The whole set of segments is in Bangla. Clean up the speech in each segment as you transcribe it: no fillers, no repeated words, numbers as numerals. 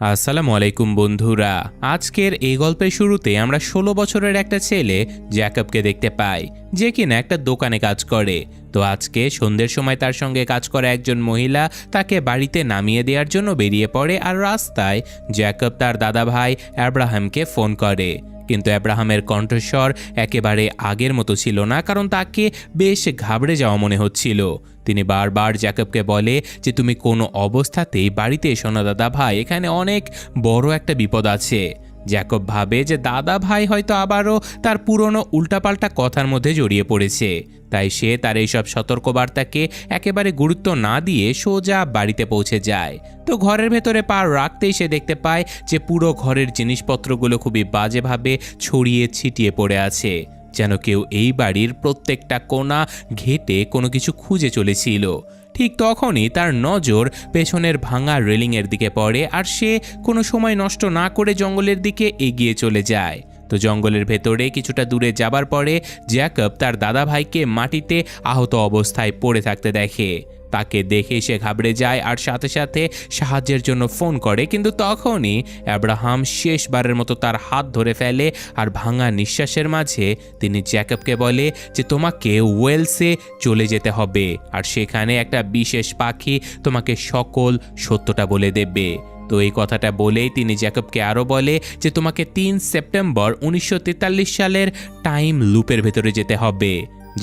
আসসালামু আলাইকুম বন্ধুরা। আজকের এই গল্পের শুরুতে আমরা 16 বছরের একটা ছেলে জ্যাকবকে দেখতে পাই, যে কিনা একটা দোকানে কাজ করে। তো আজকে সন্ধ্যের সময় তার সঙ্গে কাজ করা একজন মহিলা তাকে বাড়িতে নামিয়ে দেওয়ার জন্য বেরিয়ে পড়ে, আর রাস্তায় জ্যাকব তার দাদা ভাই আব্রাহামকে ফোন করে। কিন্তু আব্রাহামের কণ্ঠস্বর একেবারে আগের মতো ছিল না, কারণ তাকে বেশ ঘাবড়ে যাওয়া মনে হচ্ছিল। তিনি বারবার জ্যাকবকে বলে যে তুমি কোনো অবস্থাতেই বাড়িতে এসো না দাদা ভাই, এখানে অনেক বড় একটা বিপদ আছে। জ্যাকব ভাবে যে দাদা ভাই হয়তো আবারও তার পুরনো উল্টাপাল্টা কথার মধ্যে জড়িয়ে পড়েছে, তাই সে তার এইসব সতর্কবার্তাকে একেবারে গুরুত্ব না দিয়ে সোজা বাড়িতে পৌঁছে যায়। তো ঘরের ভেতরে পা রাখতেই সে দেখতে পায় যে পুরো ঘরের জিনিসপত্রগুলো খুবই বাজেভাবে ছড়িয়ে ছিটিয়ে পড়ে আছে, যেন কেউ এই বাড়ির প্রত্যেকটা কোণা ঘেঁটে কোনো কিছু খুঁজে চলেছিল। ঠিক তখনই তার নজর পেছনের ভাঙা রেলিংয়ের দিকে পড়ে, আর সে কোনো সময় নষ্ট না করে জঙ্গলের দিকে এগিয়ে চলে যায়। তো জঙ্গলের ভেতরে কিছুটা দূরে যাবার পরে জ্যাকব তার দাদা ভাইকে মাটিতে আহত অবস্থায় পড়ে থাকতে দেখে। তাকে দেখে সে ঘাবড়ে যায় আর সাথে সাথে সাহায্যের জন্য ফোন করে, কিন্তু তখনই আব্রাহাম শেষবারের মতো তার হাত ধরে ফেলে, আর ভাঙা নিঃশ্বাসের মাঝে তিনি জ্যাকবকে বলে যে তোমাকে ওয়েলসে চলে যেতে হবে, আর সেখানে একটা বিশেষ পাখি তোমাকে সকল সত্যটা বলে দেবে। তো এই কথাটা বলেই তিনি জ্যাকবকে আরও বলে যে তোমাকে 3 সেপ্টেম্বর 1943 সালের টাইম লুপের ভেতরে যেতে হবে।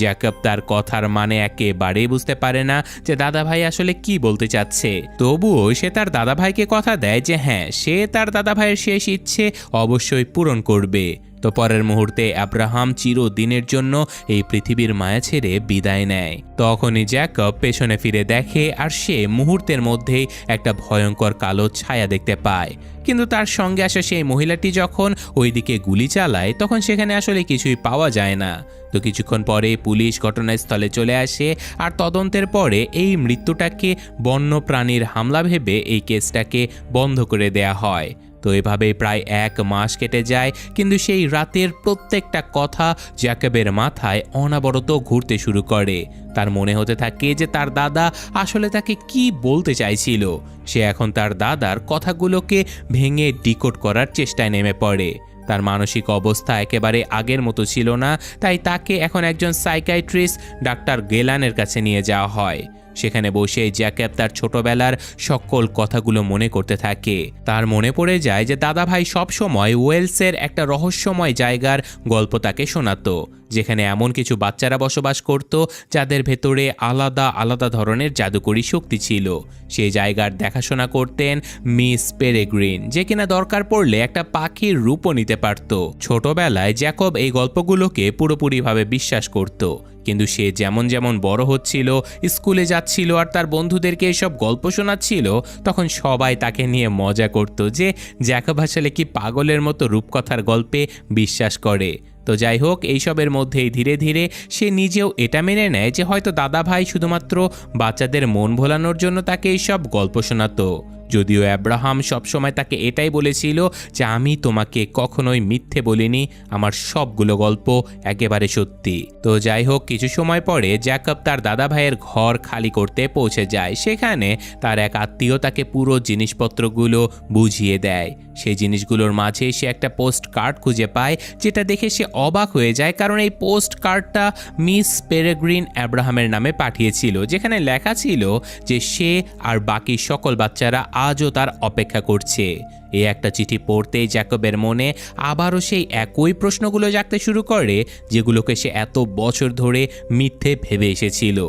জ্যাকব তার কথার মানে একেবারেই বুঝতে পারে না যে দাদাভাই আসলে কি বলতে চাচ্ছে। তবুও সে তার দাদাভাইকে কথা দেয় যে হ্যাঁ, সে তার দাদাভাইয়ের শেষ ইচ্ছে অবশ্যই পূরণ করবে। তো পরের মুহূর্তে আব্রাহাম চিরদিনের জন্য এই পৃথিবীর মায়া ছেড়ে বিদায় নেয়। তখনই জ্যাকব পেছনে ফিরে দেখে, আর সে মুহূর্তের মধ্যেই একটা ভয়ঙ্কর কালো ছায়া দেখতে পায়। কিন্তু তার সঙ্গে আসা সেই মহিলাটি যখন ওইদিকে গুলি চালায়, তখন সেখানে আসলে কিছুই পাওয়া যায় না। তো কিছুক্ষণ পরে পুলিশ ঘটনাস্থলে চলে আসে, আর তদন্তের পরে এই মৃত্যুটাকে বন্য প্রাণীর হামলা ভেবে এই কেসটাকে বন্ধ করে দেয়া হয়। তো এভাবে প্রায় 1 মাস কেটে যায়, কিন্তু সেই রাতের প্রত্যেকটা কথা জ্যাকবের মাথায় অনবরত ঘুরতে শুরু করে। তার মনে হতে থাকে যে তার দাদা আসলে তাকে কি বলতে চাইছিল। সে এখন তার দাদার কথাগুলোকে ভেঙে ডিকোড করার চেষ্টায় নেমে পড়ে। তার মানসিক অবস্থা একেবারে আগের মতো ছিল না, তাই তাকে এখন একজন সাইকিয়াট্রিস্ট ডাক্তার গেলানের কাছে নিয়ে যাওয়া হয়। সেখানে বসে জ্যাকব তার ছোটবেলার সকল কথাগুলো মনে করতে থাকে। তার মনে পড়ে যায় যে দাদাভাই সবসময় ওয়েলসের একটা রহস্যময় জায়গার গল্প তাকে শোনাতো, যেখানে এমন কিছু বাচ্চারা বসবাস করত যাদের ভেতরে আলাদা আলাদা ধরনের জাদুকরী শক্তি ছিল। সেই জায়গার দেখাশোনা করতেন মিস পেরেগ্রিন, যে কিনা দরকার পড়লে একটা পাখির রূপও নিতে পারত। ছোটবেলায় জ্যাকব এই গল্পগুলোকে পুরোপুরিভাবে বিশ্বাস করত, কিন্তু সে যেমন যেমন বড় হচ্ছিল, স্কুলে যাচ্ছিল আর তার বন্ধুদেরকে এসব গল্প শোনাচ্ছিল, তখন সবাই তাকে নিয়ে মজা করত যে জ্যাকব আসলে কি পাগলের মতো রূপকথার গল্পে বিশ্বাস করে। তো যাই হোক, এইসবের মধ্যেই ধীরে ধীরে সে নিজেও এটা মেনে নেয় যে হয়তো দাদাভাই শুধুমাত্র বাচ্চাদের মন ভোলানোর জন্য তাকে এইসব গল্প শোনাতো। যদিও আব্রাহাম সবসময় তাকে এটাই বলেছিল যে আমি তোমাকে কখনোই মিথ্যে বলিনি, আমার সবগুলো গল্প একেবারে সত্যি। তো যাই হোক, কিছু সময় পরে জ্যাকব তার দাদা ভাইয়ের ঘর খালি করতে পৌঁছে যায়। সেখানে তার এক আত্মীয় তাকে পুরো জিনিসপত্রগুলো বুঝিয়ে দেয়। সেই জিনিসগুলোর মাঝে সে একটা পোস্ট কার্ড খুঁজে পায়, যেটা দেখে সে অবাক হয়ে যায়, কারণ এই পোস্ট কার্ডটা মিস পেরেগ্রিন আব্রাহামের নামে পাঠিয়েছিল, যেখানে লেখা ছিল যে সে আর বাকি সকল বাচ্চারা আজও তার অপেক্ষা করছে। এই একটা চিঠি পড়তেই জ্যাকবের মনে আবারও সেই একই প্রশ্নগুলো জাগতে শুরু করে, যেগুলোকে সে এত বছর ধরে মিথ্যে ভেবে এসেছিল।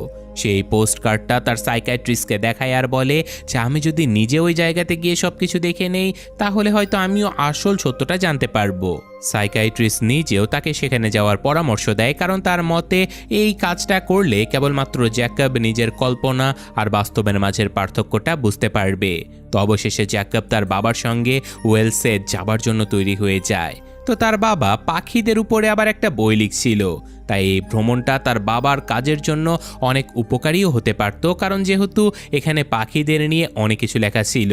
সেই পোস্ট কার্ডটা তার সাইকিয়াট্রিস্টকে দেখায় আর বলে যে আমি যদি নিজে ওই জায়গাতে গিয়ে সব কিছু দেখে নেই, তাহলে হয়তো আমিও আসল সত্যটা জানতে পারবো। সাইকিয়াট্রিস্ট নিজেও তাকে সেখানে যাওয়ার পরামর্শ দেয়, কারণ তার মতে এই কাজটা করলে কেবলমাত্র জ্যাকব নিজের কল্পনা আর বাস্তবের মাঝের পার্থক্যটা বুঝতে পারবে। তো অবশেষে জ্যাকব তার বাবার সঙ্গে ওয়েলসে যাবার জন্য তৈরি হয়ে যায়। তো তার বাবা পাখিদের উপরে আবার একটা বই লিখছিল, তাই এই ভ্রমণটা তার বাবার কাজের জন্য অনেক উপকারীও হতে পারত, কারণ যেহেতু এখানে পাখিদের নিয়ে অনেক কিছু লেখা ছিল।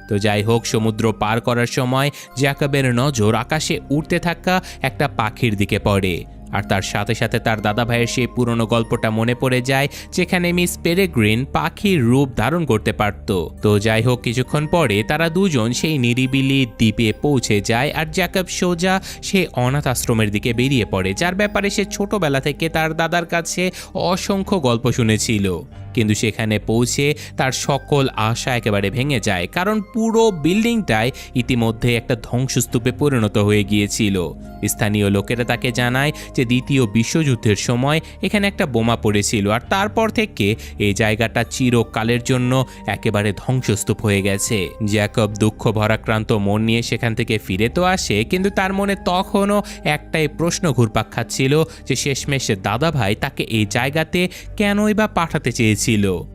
তো যাই হোক, সমুদ্র পার করার সময় জ্যাকবের নজর আকাশে উড়তে থাকা একটা পাখির দিকে পড়ে, আর তার সাথে সাথে তার দাদা ভাইয়ের সেই পুরনো গল্পটা মনে পড়ে যায়, যেখানে মিস পেরেগ্রিন পাখির রূপ ধারণ করতে পারত। তো যাই হোক, কিছুক্ষণ পরে তারা দুজন সেই নিরিবিলি দ্বীপে পৌঁছে যায় আর জ্যাকব সোজা সেই অনাথ আশ্রমের দিকে বেরিয়ে পড়ে, যার ব্যাপারে সে ছোটবেলা থেকে তার দাদার কাছে অসংখ্য গল্প শুনেছিল। কিন্তু সেখানে পৌঁছে তার সকল আশা একেবারে ভেঙে যায়, কারণ পুরো বিল্ডিংটাই ইতিমধ্যে একটা ধ্বংসস্তূপে পরিণত হয়ে গিয়েছিল। স্থানীয় লোকেরা তাকে জানায় যে দ্বিতীয় বিশ্বযুদ্ধের সময় এখানে একটা বোমা পড়েছিল, আর তারপর থেকে এই জায়গাটা চিরকালের জন্য একেবারে ধ্বংসস্তূপ হয়ে গেছে। জ্যাকব দুঃখ ভরাক্রান্ত মন নিয়ে সেখান থেকে ফিরে তো আসে, কিন্তু তার মনে তখনও একটাই প্রশ্ন ঘুরপাক খাচ্ছিল যে শেষমেশ দাদা ভাই তাকে এই জায়গাতে কেনই বা পাঠাতে চেয়েছিল।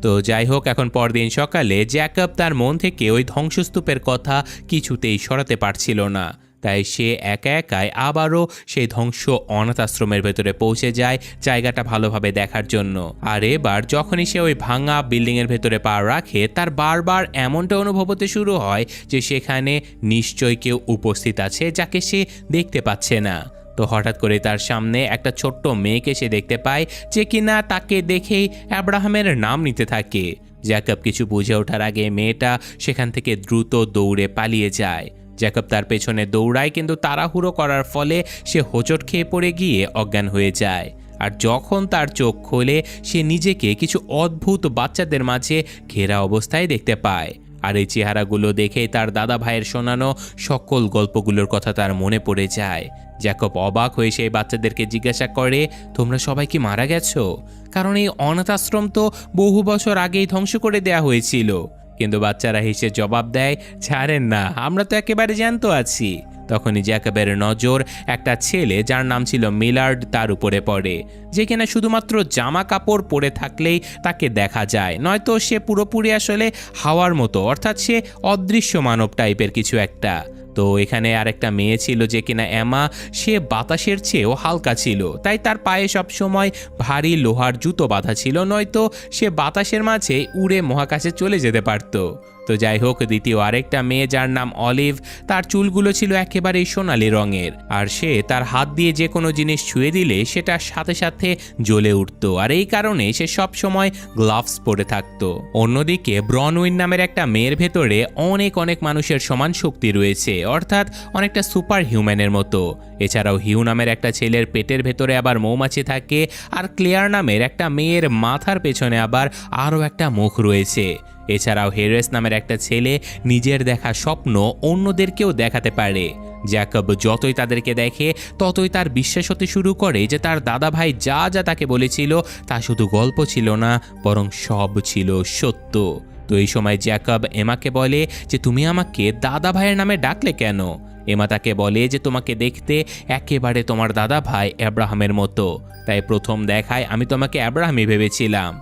তো যাই হোক, এখন পরদিন সকালে জ্যাকব তার মন থেকে ওই ধ্বংসস্তূপের কথা কিছুতেই সরাতে পারছিল না। তাই সে একা একাই আবারও সেই ধ্বংস অনাথ আশ্রমের ভেতরে পৌঁছে যায় জায়গাটা ভালোভাবে দেখার জন্য। আর এবার যখনই সে ওই ভাঙা বিল্ডিংয়ের ভেতরে পা রাখে, তার বারবার এমনটা অনুভব হতে শুরু হয় যে সেখানে নিশ্চয়ই কেউ উপস্থিত আছে যাকে সে দেখতে পাচ্ছে না। তো হঠাৎ করে তার সামনে একটা ছোট্ট মেয়েকে সে দেখতে পায়, যে কিনা তাকে দেখেই আব্রাহামের নাম নিতে থাকে। জ্যাকব কিছু বুঝে ওঠার আগে মেয়েটা সেখান থেকে দ্রুত দৌড়ে পালিয়ে যায়। জ্যাকব তার পেছনে দৌড়ায়, কিন্তু তাড়াহুড়ো করার ফলে সে হোঁচট খেয়ে পড়ে গিয়ে অজ্ঞান হয়ে যায়। আর যখন তার চোখ খোলে, সে নিজেকে কিছু অদ্ভুত বাচ্চাদের মাঝে ঘেরা অবস্থায় দেখতে পায়। আর এই চেহারাগুলো দেখেই তার দাদা ভাইয়ের শোনানো সকল গল্পগুলোর কথা তার মনে পড়ে যায়। জ্যাকব অবাক হয়ে সেই বাচ্চাদেরকে জিজ্ঞাসা করে, তোমরা সবাই কি মারা গেছো? কারণ এই অনাথ আশ্রম তো বহু বছর আগেই ধ্বংস করে দেয়া হয়েছিল। কিন্তু বাচ্চারা হেসে জবাব দেয়, ছাড়েন না, আমরা তো একেবারে জ্যান্ত আছি। তখনই জ্যাকবের নজর একটা ছেলে যার নাম ছিল মিলার্ড তার উপরে পড়ে, যে কিনা শুধুমাত্র জামা কাপড় পরে থাকলেই তাকে দেখা যায়, নয়তো সে পুরোপুরি আসলে হাওয়ার মতো, অর্থাৎ সে অদৃশ্য মানব টাইপের কিছু একটা। তো এখানে আরেকটা মেয়ে ছিল যে কিনা এমা, সে বাতাসের চেয়েও হালকা ছিল, তাই তার পায়ে সবসময় ভারী লোহার জুতো বাঁধা ছিল, নয়তো সে বাতাসের মাঝে উড়ে মহাকাশে চলে যেতে পারত। তো যাই হোক, দ্বিতীয় আরেকটা মেয়ে যার নাম অলিভ, তার চুলগুলো ছিল একেবারেই সোনালি রঙের, আর সে তার হাত দিয়ে যে কোনো জিনিস ছুঁয়ে দিলে সেটা সাথে সাথে জ্বলে উঠত, আর এই কারণে সে সব সময় গ্লাভস পরে থাকত। অন্যদিকে ব্রনউইন নামের একটা মেয়ের ভেতরে অনেক অনেক মানুষের সমান শক্তি রয়েছে, অর্থাৎ অনেকটা সুপার হিউম্যানের মতো। এছাড়াও হিউ নামের একটা ছেলের পেটের ভেতরে আবার মৌমাছি থাকে, আর ক্লেয়ার নামের একটা মেয়ের মাথার পেছনে আবার আরও একটা মুখ রয়েছে। এছাড়াও হেরেস নামের একটা ছেলে নিজের দেখা স্বপ্ন অন্যদেরকেও দেখাতে পারে। জ্যাকব যতই তাদেরকে দেখে ততই তার বিশ্বাস হতে শুরু করে যে তার দাদা ভাই যা যা তাকে বলেছিল তা শুধু গল্প ছিল না, বরং সব ছিল সত্য। তো এই সময় জ্যাকব এমাকে বলে যে তুমি আমাকে দাদা ভাইয়ের নামে ডাকলে কেন? এমা তাকে বলে যে তোমাকে দেখতে একেবারে তোমার দাদা ভাই আব্রাহামের মতো, তাই প্রথম দেখায় আমি তোমাকে আব্রাহামই ভেবেছিলাম।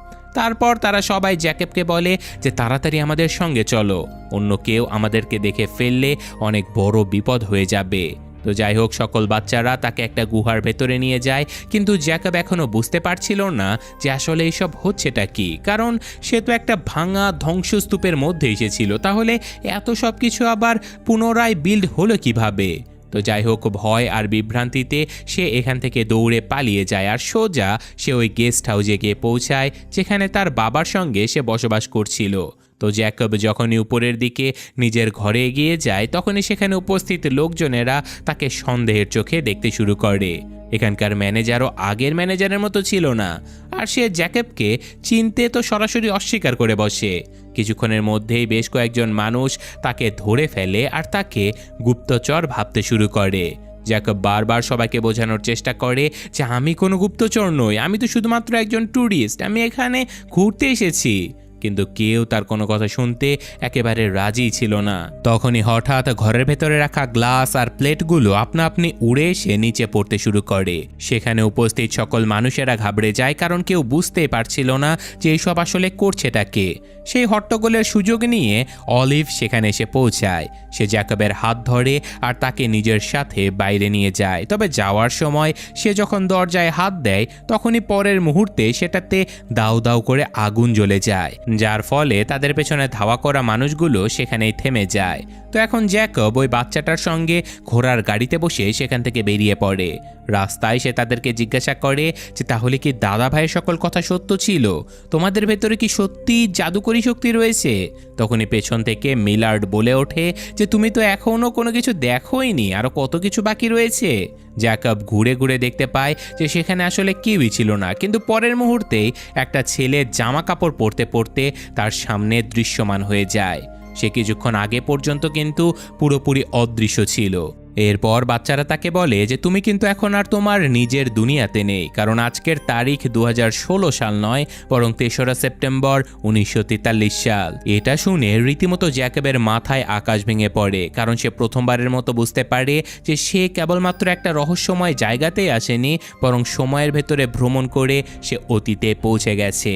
তারপর তারা সবাই জ্যাকবকে বলে যে তাড়াতাড়ি আমাদের সঙ্গে চলো, অন্য কেউ আমাদেরকে দেখে ফেললে অনেক বড় বিপদ হয়ে যাবে। তো যাই হোক, সকল বাচ্চারা তাকে একটা গুহার ভেতরে নিয়ে যায়, কিন্তু জ্যাকব এখনো বুঝতে পারছিল না যে আসলে এইসব হচ্ছেটা কি, কারণ সে তো একটা ভাঙা ধ্বংসস্তূপের মধ্যে এসেছিল, তাহলে এত সব কিছু আবার পুনরায় বিল্ড হলো কিভাবে? তো যাই হোক, ভয় আর বিভ্রান্তিতে সে এখান থেকে দৌড়ে পালিয়ে যায়, আর সোজা সে ওই গেস্ট হাউসে গিয়ে পৌঁছায় যেখানে তার বাবার সঙ্গে সে বসবাস করছিল। তো জ্যাকব যখনই উপরের দিকে নিজের ঘরে এগিয়ে যায়, তখনই সেখানে উপস্থিত লোকজনেরা তাকে সন্দেহের চোখে দেখতে শুরু করে। এখানকার ম্যানেজারও আগের ম্যানেজারের মতো ছিল না, আর সে জ্যাকবকে চিনতে তো সরাসরি অস্বীকার করে বসে। কিছুক্ষণের মধ্যেই বেশ কয়েকজন মানুষ তাকে ধরে ফেলে আর তাকে গুপ্তচর ভাবতে শুরু করে। জ্যাকব বারবার সবাইকে বোঝানোর চেষ্টা করে যে আমি কোনো গুপ্তচর নই, আমি তো শুধুমাত্র একজন ট্যুরিস্ট, আমি এখানে ঘুরতে এসেছি। কিন্তু কেউ তার কোনো কথা শুনতে একেবারে রাজি ছিল না। তখনই হঠাৎ ঘরের ভেতরে রাখা গ্লাস আর প্লেটগুলো আপনা আপনি উড়ে এসে নিচে পড়তে শুরু করে। সেখানে উপস্থিত সকল মানুষেরা ঘাবড়ে যায়, কারণ কেউ বুঝতেই পারছিল না যে এইসব আসলে করছেটা কে। সেই হট্টগোলের সুযোগ নিয়ে অলিভ সেখানে এসে পৌঁছায়। সে জ্যাকবের হাত ধরে আর তাকে নিজের সাথে বাইরে নিয়ে যায়। তবে যাওয়ার সময় সে যখন দরজায় হাত দেয়, তখনই পরের মুহূর্তে সেটাতে দাউ দাউ করে আগুন জ্বলে যায়। যার ফলে তাদের পেছনে ধাওয়া করা মানুষগুলো সেখানেই থেমে যায়। তো এখন জ্যাকব ওই বাচ্চাটার সঙ্গে ঘোড়ার গাড়িতে বসে সেখান থেকে বেরিয়ে পড়ে। রাস্তায় সে তাদেরকে জিজ্ঞাসা করে যে তাহলে কি দাদা ভাইয়ের সকল কথা সত্য ছিল? তোমাদের ভেতরে কি সত্যি জাদুকরী শক্তি রয়েছে? তখনই পেছন থেকে মিলার্ড বলে ওঠে যে তুমি তো এখনও কোনো কিছু দেখোইনি, আরও কত কিছু বাকি রয়েছে। জ্যাকব ঘুরে ঘুরে দেখতে পায় যে সেখানে আসলে কেউই ছিল না, কিন্তু পরের মুহূর্তেই একটা ছেলে জামা কাপড় পরতে পরতে তার সামনে দৃশ্যমান হয়ে যায়। সে কিছুক্ষণ আগে পর্যন্ত কিন্তু পুরোপুরি অদৃশ্য ছিল। এরপর বাচ্চারা তাকে বলে যে তুমি কিন্তু এখন আর তোমার নিজের দুনিয়াতে নেই, কারণ আজকের তারিখ 2016 সাল নয়, বরং 3রা সেপ্টেম্বর 1943 সাল। এটা শুনে রীতিমতো জ্যাকবের মাথায় আকাশ ভেঙে পড়ে, কারণ সে প্রথমবারের মতো বুঝতে পারে যে সে কেবলমাত্র একটা রহস্যময় জায়গাতেই আসেনি, বরং সময়ের ভেতরে ভ্রমণ করে সে অতীতে পৌঁছে গেছে।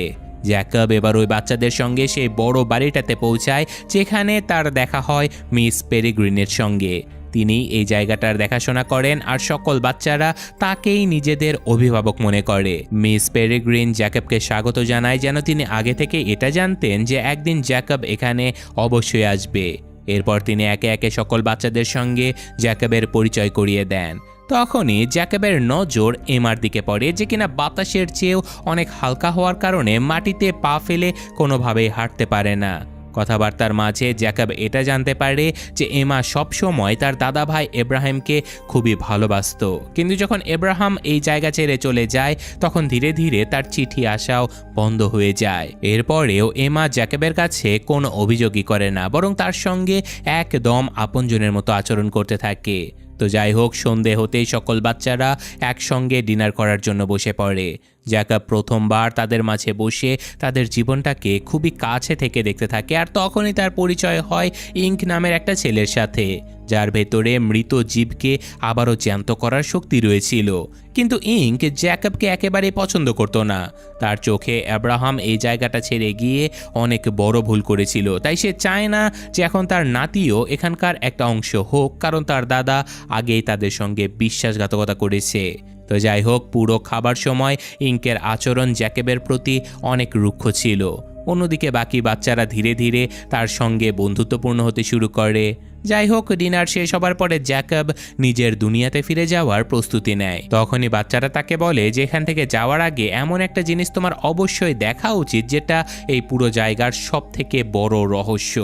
জ্যাকব এবার ওই বাচ্চাদের সঙ্গে সেই বড় বাড়িটাতে পৌঁছায়, যেখানে তার দেখা হয় মিস পেরিগ্রিনের সঙ্গে। তিনি এই জায়গাটার দেখাশোনা করেন আর সকল বাচ্চারা তাকেই নিজেদের অভিভাবক মনে করে। মিস পেরিগ্রিন জ্যাকবকে স্বাগত জানায়, যেন তিনি আগে থেকে এটা জানতেন যে একদিন জ্যাকব এখানে অবশ্যই আসবে। এরপর তিনি একে একে সকল বাচ্চাদের সঙ্গে জ্যাকবের পরিচয় করিয়ে দেন। তখনই জ্যাকবের নজর এমার দিকে পড়ে, যে কিনা বাতাসের চেয়েও অনেক হালকা হওয়ার কারণে মাটিতে পা ফেলে কোনোভাবেই হাঁটতে পারে না। কথাবার্তার মাঝে জ্যাকব এটা জানতে পারে যে এমা সবসময় তার দাদা ভাই এব্রাহিমকে খুবই ভালোবাসত, কিন্তু যখন এব্রাহাম এই জায়গা ছেড়ে চলে যায় তখন ধীরে ধীরে তার চিঠি আসাও বন্ধ হয়ে যায়। এরপরেও এমা জ্যাকবের কাছে কোনো অভিযোগই করে না, বরং তার সঙ্গে একদম আপনজনের মতো আচরণ করতে থাকে। তো যাই হোক, সন্ধে হতেই সকল বাচ্চারা একসঙ্গে ডিনার করার জন্য বসে পড়ে। জ্যাকব প্রথমবার তাদের মাঝে বসে তাদের জীবনটাকে খুবই কাছে থেকে দেখতে থাকে, আর তখনই তার পরিচয় হয় ইঙ্ক নামের একটা ছেলের সাথে, যার ভেতরে মৃত জীবকে আবারও জ্যান্ত করার শক্তি রয়েছিল। কিন্তু ইঙ্ক জ্যাকবকে একেবারেই পছন্দ করত না। তার চোখে আব্রাহাম এই জায়গাটা ছেড়ে গিয়ে অনেক বড় ভুল করেছিল, তাই সে চায় না যে এখন তার নাতিও এখানকার একটা অংশ হোক, কারণ তার দাদা আগেই তাদের সঙ্গে বিশ্বাসঘাতকতা করেছে। তো যাই হোক, পুরো খাবার সময় ইঙ্কের আচরণ জ্যাকবের প্রতি অনেক রুক্ষ ছিল। অন্যদিকে বাকি বাচ্চারা ধীরে ধীরে তার সঙ্গে বন্ধুত্বপূর্ণ হতে শুরু করে। যাই হোক, ডিনার শেষ হবার পরে জ্যাকব নিজের দুনিয়াতে ফিরে যাওয়ার প্রস্তুতি নেয়। তখনই বাচ্চারা তাকে বলে যে এখান থেকে যাওয়ার আগে এমন একটা জিনিস তোমার অবশ্যই দেখা উচিত, যেটা এই পুরো জায়গার সব থেকে বড় রহস্য।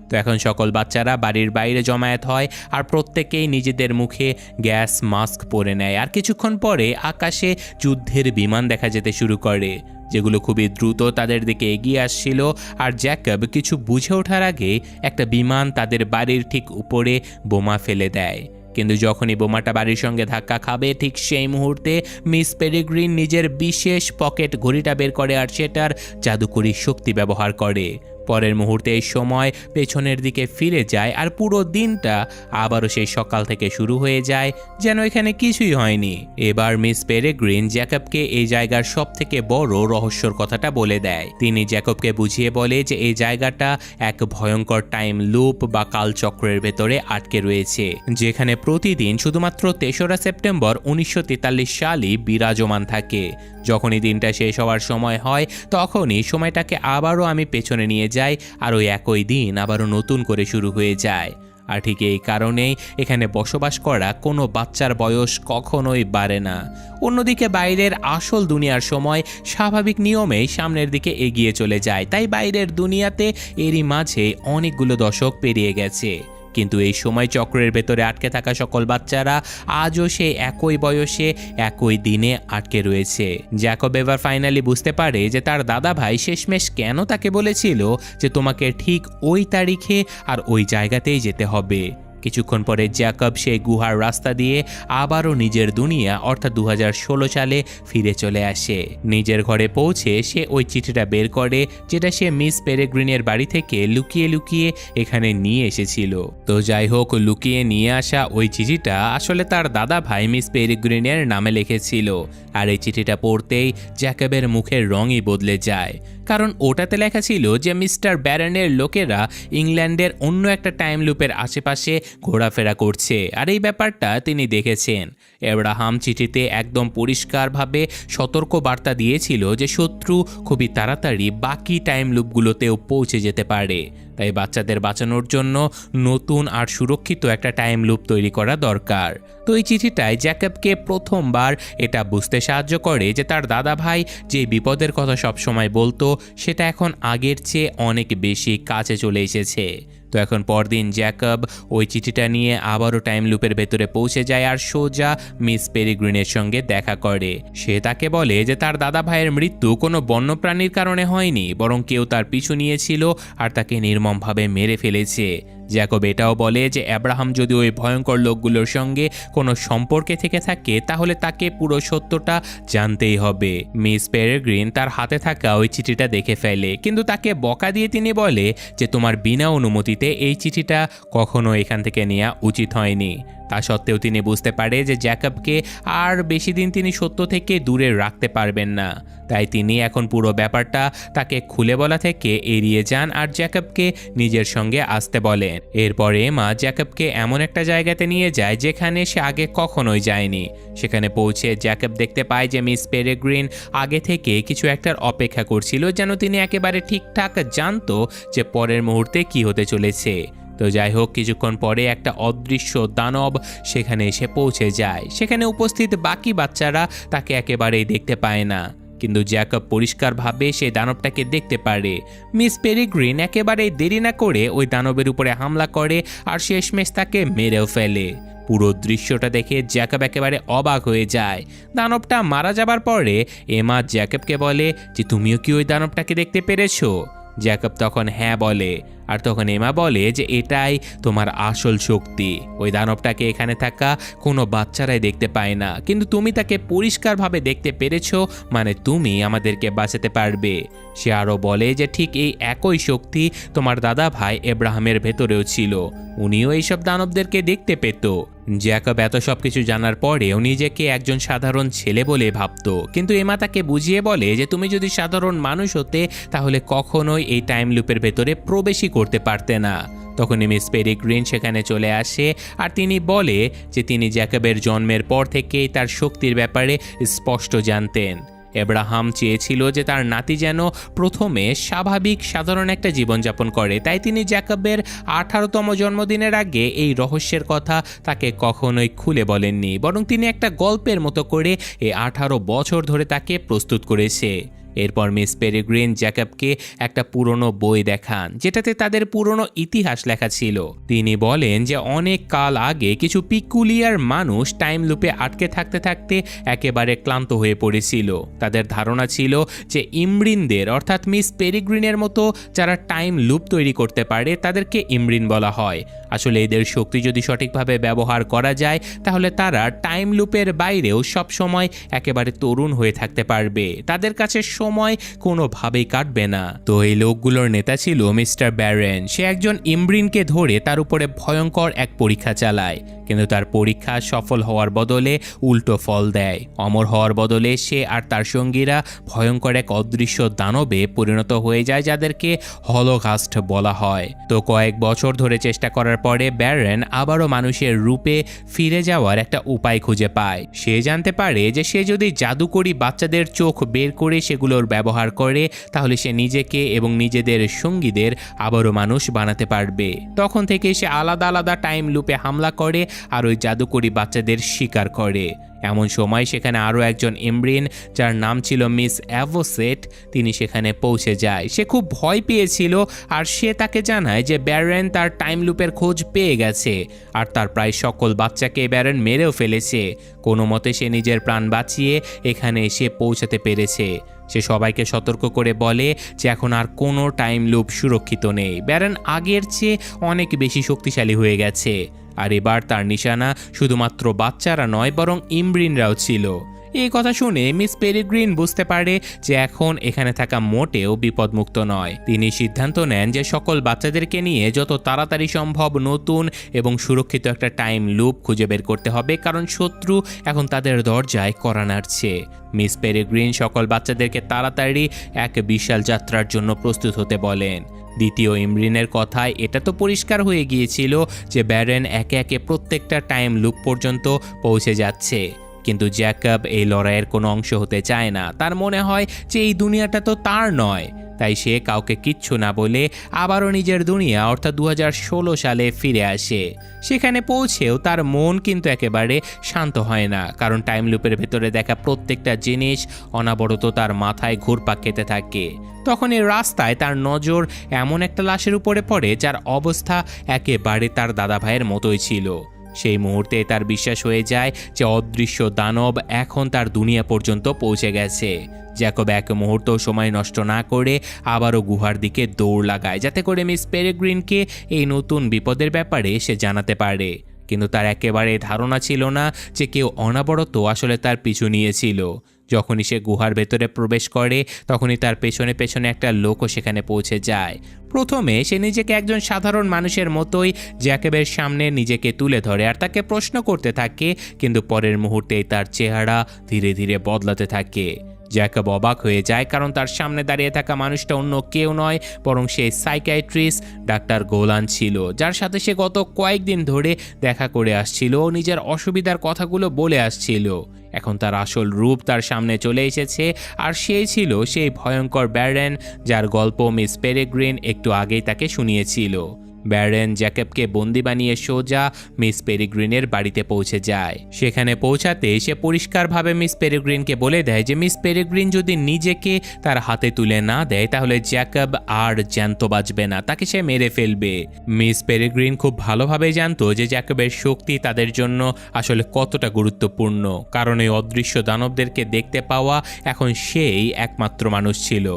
তো এখন সকল বাচ্চারা বাড়ির বাইরে জমায়েত হয় আর প্রত্যেকেই নিজেদের মুখে গ্যাস মাস্ক পরে নেয়। আর কিছুক্ষণ পরে আকাশে যুদ্ধের বিমান দেখা যেতে শুরু করে, যেগুলো খুবই দ্রুত তাদের দিকে এগিয়ে আসছিল। আর জ্যাকব কিছু বুঝে ওঠার আগে একটা বিমান তাদের বাড়ির ঠিক উপরে বোমা ফেলে দেয়। কিন্তু যখনই বোমাটা বাড়ির সঙ্গে ধাক্কা খাবে, ঠিক সেই মুহূর্তে মিস পেরিগ্রিন নিজের বিশেষ পকেট ঘড়িটা বের করে আর সেটার জাদুকরী শক্তি ব্যবহার করে। পরের মুহূর্তে এই সময় পেছনের দিকে ফিরে যায় আর পুরো দিনটা আবারও সেই সকাল থেকে শুরু হয়ে যায়, যেন এখানে কিছুই হয়নি। এবার মিস পেরিগ্রিন জ্যাকবকে এই জায়গার সব থেকে বড় রহস্যর কথাটা বলে দেয়। তিনি জ্যাকবকে বুঝিয়ে বলে যে এই জায়গাটা এক ভয়ঙ্কর টাইম লুপ বা কালচক্রের ভেতরে আটকে রয়েছে, যেখানে প্রতিদিন শুধুমাত্র 3রা সেপ্টেম্বর 1943 সালই বিরাজমান থাকে। যখনই দিনটা শেষ হওয়ার সময় হয়, তখনই সময়টাকে আবারও আমি পেছনে নিয়ে যাই আর ওই একই দিন আবারও নতুন করে শুরু হয়ে যায়। আর ঠিক এই কারণেই এখানে বসবাস করা কোনো বাচ্চার বয়স কখনোই বাড়ে না। অন্যদিকে বাইরের আসল দুনিয়ার সময় স্বাভাবিক নিয়মেই সামনের দিকে এগিয়ে চলে যায়, তাই বাইরের দুনিয়াতে এরই মাঝে অনেকগুলো দশক পেরিয়ে গেছে। কিন্তু এই সময় চক্রের ভেতরে আটকে থাকা সকল বাচ্চারা আজও সেই একই বয়সে একই দিনে আটকে রয়েছে। জ্যাকব এবার ফাইনালি বুঝতে পারে যে তার দাদা ভাই শেষমেশ কেন তাকে বলেছিল যে তোমাকে ঠিক ওই তারিখে আর ওই জায়গাতেই যেতে হবে। কিছুক্ষণ পরে জ্যাকব সেই গুহার রাস্তা দিয়ে আবারও নিজের দুনিয়া অর্থাৎ 2016 সালে ফিরে চলে আসে। নিজের ঘরে পৌঁছে সে ওই চিঠিটা বের করে, যেটা সে মিস পেরিগ্রিনের বাড়ি থেকে লুকিয়ে লুকিয়ে এখানে নিয়ে এসেছিল। তো যাই হোক, লুকিয়ে নিয়ে আসা ওই চিঠিটা আসলে তার দাদা ভাই মিস পেরিগ্রিনের নামে লিখেছিল। আর এই চিঠিটা পড়তেই জ্যাকবের মুখের রঙই বদলে যায়, কারণ ওটাতে লেখা ছিল যে মিস্টার ব্যারনের লোকেরা ইংল্যান্ডের অন্য একটা টাইম লুপের আশেপাশে ঘোরাফেরা করছে, আর এই ব্যাপারটা তিনি দেখেছেন। এব্রাহাম চিঠিতে একদম পরিষ্কারভাবে সতর্ক বার্তা দিয়েছিল যে শত্রু খুবই তাড়াতাড়ি বাকি টাইম লুপগুলোতেও পৌঁছে যেতে পারে, তাই বাচ্চাদের বাঁচানোর জন্য নতুন আর সুরক্ষিত একটা টাইম লুপ তৈরি করা দরকার। তো এই চিঠিটায় জ্যাকবকে প্রথমবার এটা বুঝতে সাহায্য করে যে তার দাদা ভাই যে বিপদের কথা সবসময় বলতো সেটা এখন আগের চেয়ে অনেক বেশি কাছে চলে এসেছে। তো এখন পরদিন জ্যাকব ওই চিঠিটা নিয়ে আবারও টাইম লুপের ভেতরে পৌঁছে যায় আর সোজা মিস পেরিগ্রিনের সঙ্গে দেখা করে। সে তাকে বলে যে তার দাদা ভাইয়ের মৃত্যু কোনো বন্যপ্রাণীর কারণে হয়নি, বরং কেউ তার পিছু নিয়েছিল আর তাকে নির্মমভাবে মেরে ফেলেছে। জ্যাকব এটাও বলে যে আব্রাহাম যদি ওই ভয়ঙ্কর লোকগুলোর সঙ্গে কোনো সম্পর্কে থেকে থাকে তাহলে তাকে পুরো সত্যটা জানতেই হবে। মিস পেরেগ্রিন তার হাতে থাকা ওই চিঠিটা দেখে ফেলে, কিন্তু তাকে বকা দিয়ে তিনি বলে যে তোমার বিনা অনুমতিতে এই চিঠিটা কখনো এখান থেকে নেওয়া উচিত হয়নি। তা সত্ত্বেও তিনি বুঝতে পারে যে জ্যাকবকে আর বেশি দিন তিনি সত্য থেকে দূরে রাখতে পারবেন না, তাই তিনি এখন পুরো ব্যাপারটা তাকে খুলে বলা থেকে এড়িয়ে যান আর জ্যাকবকে নিজের সঙ্গে আসতে বলেন। এরপরে মা জ্যাকবকে এমন একটা জায়গাতে নিয়ে যায় যেখানে সে আগে কখনোই যায়নি। সেখানে পৌঁছে জ্যাকব দেখতে পায় যে মিস পেরেগ্রিন আগে থেকে কিছু একটার অপেক্ষা করছিল, যেন তিনি একেবারে ঠিকঠাক জানতো যে পরের মুহূর্তে কি হতে চলেছে। তো যাই হোক, কিছুক্ষণ পরে একটা অদৃশ্য দানব সেখানে এসে পৌঁছে যায়। সেখানে উপস্থিত বাকি বাচ্চারা তাকে একেবারেই দেখতে পায় না, কিন্তু জ্যাকব পরিষ্কারভাবে সেই দানবটাকে দেখতে পারে। মিস পেরিগ্রিন একেবারেই দেরি না করে ওই দানবের উপরে হামলা করে আর শেষমেশ তাকে মেরেও ফেলে। পুরো দৃশ্যটা দেখে জ্যাকব একেবারে অবাক হয়ে যায়। দানবটা মারা যাবার পরে এমা জ্যাকবকে বলে যে তুমিও কি ওই দানবটাকে দেখতে পেরেছো? জ্যাকব তখন হ্যাঁ বলে, আর তখন এমা বলে যে এটাই তোমার আসল শক্তি। ওই দানবটাকে এখানে থাকা কোনো বাচ্চারাই দেখতে পায় না, কিন্তু তুমি তাকে পরিষ্কারভাবে দেখতে পেরেছো, মানে তুমি আমাদেরকে বাঁচাতে পারবে। সে আরও বলে যে ঠিক এই একই শক্তি তোমার দাদা ভাই এব্রাহামের ভেতরেও ছিল, উনিও এইসব দানবদেরকে দেখতে পেত। জ্যাকব এত সব কিছু জানার পরেও নিজেকে একজন সাধারণ ছেলে বলে ভাবত, কিন্তু এমা তাকে বুঝিয়ে বলে যে তুমি যদি সাধারণ মানুষ হতে তাহলে কখনোই এই টাইম লুপের ভেতরে প্রবেশই করতে পারতে না। তখনই মিস পেরিগ্রিন সেখানে চলে আসে আর তিনি বলে যে তিনি জ্যাকবের জন্মের পর থেকেই তার শক্তির ব্যাপারে স্পষ্ট জানতেন। এব্রাহাম চেয়েছিল যে তার নাতি যেন প্রথমে স্বাভাবিক সাধারণ একটা জীবনযাপন করে, তাই তিনি জ্যাকবের 18তম জন্মদিনের আগে এই রহস্যের কথা তাকে কখনোই খুলে বলেননি, বরং তিনি একটা গল্পের মতো করে এই 18 বছর ধরে তাকে প্রস্তুত করেছে। এরপর মিস পেরিগ্রিন জ্যাকবকে একটা পুরনো বই দেখান যেটাতে তাদের পুরনো ইতিহাস লেখা ছিল। তিনি বলেন যে অনেক কাল আগে কিছু পিকুলিয়ার মানুষ টাইম লুপে আটকে থাকতে থাকতে একেবারে ক্লান্ত হয়ে পড়েছিল। তাদের ধারণা ছিল যে ইমরিনদের অর্থাৎ মিস পেরিগ্রিনের মতো যারা টাইম লুপ তৈরি করতে পারে তাদেরকে ইমরিন বলা হয়। আসলে এদের শক্তি যদি সঠিকভাবে ব্যবহার করা যায় তাহলে তারা টাইম লুপের বাইরেও সব সময় একেবারে তরুণ হয়ে থাকতে পারবে, তাদের কাছে সময় কোনোভাবেই কাটবে না। তো এই লোকগুলোর নেতা ছিল মিস্টার ব্যারেন। সে একজন ইমরিনকে ধরে তার উপরে ভয়ঙ্কর এক পরীক্ষা চালায়, কিন্তু তার পরীক্ষা সফল হওয়ার বদলে উল্টো ফল দেয়। অমর হওয়ার বদলে সে আর তার সঙ্গীরা ভয়ঙ্কর এক অদৃশ্য দানবে পরিণত হয়ে যায়, যাদেরকে হলোকাস্ট বলা হয়। তো কয়েক বছর ধরে চেষ্টা করার পরে ব্যারেন আবারও মানুষের রূপে ফিরে যাওয়ার একটা উপায় খুঁজে পায়। সে জানতে পারে যে সে যদি জাদুকরি বাচ্চাদের চোখ বের করে সেগুলোর ব্যবহার করে তাহলে সে নিজেকে এবং নিজেদের সঙ্গীদের আবারও মানুষ বানাতে পারবে। তখন থেকে সে আলাদা আলাদা টাইম লুপে হামলা করে আর ওই জাদুকরি বাচ্চাদের শিকার করে। এমন সময় সেখানে আরও একজন ইমরিন যার নাম ছিল মিস অ্যাভোসেট, তিনি সেখানে পৌঁছে যায়। সে খুব ভয় পেয়েছিল আর সে তাকে জানায় যে ব্যারেন তার টাইম লুপের খোঁজ পেয়ে গেছে আর তার প্রায় সকল বাচ্চাকে ব্যারেন মেরেও ফেলেছে। কোনো মতে সে নিজের প্রাণ বাঁচিয়ে এখানে এসে পৌঁছাতে পেরেছে। সে সবাইকে সতর্ক করে বলে যে এখন আর কোনো টাইম লুপ সুরক্ষিত নেই, ব্যারেন আগের চেয়ে অনেক বেশি শক্তিশালী হয়ে গেছে। আর এবার তার নিশানা শুধুমাত্র বাচ্চারা নয় বরং ইমরিনরাও ছিল। এই কথা শুনে মিস পেরিগ্রিন বুঝতে পারে যে এখন এখানে থাকা মোটেও বিপদমুক্ত নয়। তিনি সিদ্ধান্ত নেন যে সকল বাচ্চাদেরকে নিয়ে যত তাড়াতাড়ি সম্ভব নতুন এবং সুরক্ষিত একটা টাইম লুপ খুঁজে বের করতে হবে, কারণ শত্রু এখন তাদের দরজায় কড়া নাড়ছে। মিস পেরিগ্রিন সকল বাচ্চাদেরকে তাড়াতাড়ি এক বিশাল যাত্রার জন্য প্রস্তুত হতে বলেন। দ্বিতীয় ইমরিনের কথায় এটা তো পরিষ্কার হয়ে গিয়েছিল যে ব্যারেন একে একে প্রত্যেকটা টাইম লুপ পর্যন্ত পৌঁছে যাচ্ছে, কিন্তু জ্যাকব এই লড়াইয়ের কোনো অংশ হতে চায় না। তার মনে হয় যে এই দুনিয়াটা তো তার নয়, তাই সে কাউকে কিচ্ছু না বলে আবারও নিজের দুনিয়া অর্থাৎ 2016 সালে ফিরে আসে। সেখানে পৌঁছেও তার মন কিন্তু একেবারে শান্ত হয় না, কারণ টাইম লুপের ভেতরে দেখা প্রত্যেকটা জিনিস অনাবরত তার মাথায় ঘুরপাক খেতে থাকে। তখন এই রাস্তায় তার নজর এমন একটা লাশের উপরে পড়ে যার অবস্থা একেবারে তার দাদা ভাইয়ের মতোই ছিল। সেই মুহূর্তে তার বিশ্বাস হয়ে যায় যে অদৃশ্য দানব এখন তার দুনিয়া পর্যন্ত পৌঁছে গেছে। জ্যাকব এক মুহূর্ত সময় নষ্ট না করে আবারও গুহার দিকে দৌড় লাগায়, যাতে করে মিস পেরিগ্রিনকে এই নতুন বিপদের ব্যাপারে সে জানাতে পারে। কিন্তু তার একেবারে ধারণা ছিল না যে কেউ অনাবরত আসলে তার পিছু নিয়েছিল। যখনই সে গুহার ভেতরে প্রবেশ করে তখনই তার পেছনে পেছনে একটা লোকও সেখানে পৌঁছে যায়। প্রথমে সে নিজেকে একজন সাধারণ মানুষের মতোই জ্যাকবের সামনে নিজেকে তুলে ধরে আর তাকে প্রশ্ন করতে থাকে, কিন্তু পরের মুহূর্তেই তার চেহারা ধীরে ধীরে বদলাতে থাকে। জ্যাকব অবাক হয়ে যায়, কারণ তার সামনে দাঁড়িয়ে থাকা মানুষটা অন্য কেউ নয় বরং সেই সাইকিয়াট্রিস্ট ডাক্তার গোলান ছিল, যার সাথে সে গত কয়েকদিন ধরে দেখা করে আসছিল ও নিজের অসুবিধার কথাগুলো বলে আসছিল। এখন তার আসল রূপ তার সামনে চলে এসেছে, আর সেই ছিল সেই ভয়ঙ্কর ব্যারেন যার গল্প মিস পেরিগ্রিন একটু আগেই তাকে শুনিয়েছিল। ব্যারেন জ্যাকবকে বন্দি বানিয়ে সোজা মিস পেরিগ্রিনের বাড়িতে পৌঁছে যায়। সেখানে পৌঁছাতে সে পরিষ্কারভাবে মিস পেরিগ্রিনকে বলে দেয় যে মিস পেরিগ্রিন যদি নিজেকে তার হাতে তুলে না দেয় তাহলে জ্যাকব আর জ্যান্ত বাঁচবে না, তাকে সে মেরে ফেলবে। মিস পেরিগ্রিন খুব ভালোভাবে জানতো যে জ্যাকবের শক্তি তাদের জন্য আসলে কতটা গুরুত্বপূর্ণ, কারণ এই অদৃশ্য দানবদেরকে দেখতে পাওয়া এখন সেই একমাত্র মানুষ ছিল।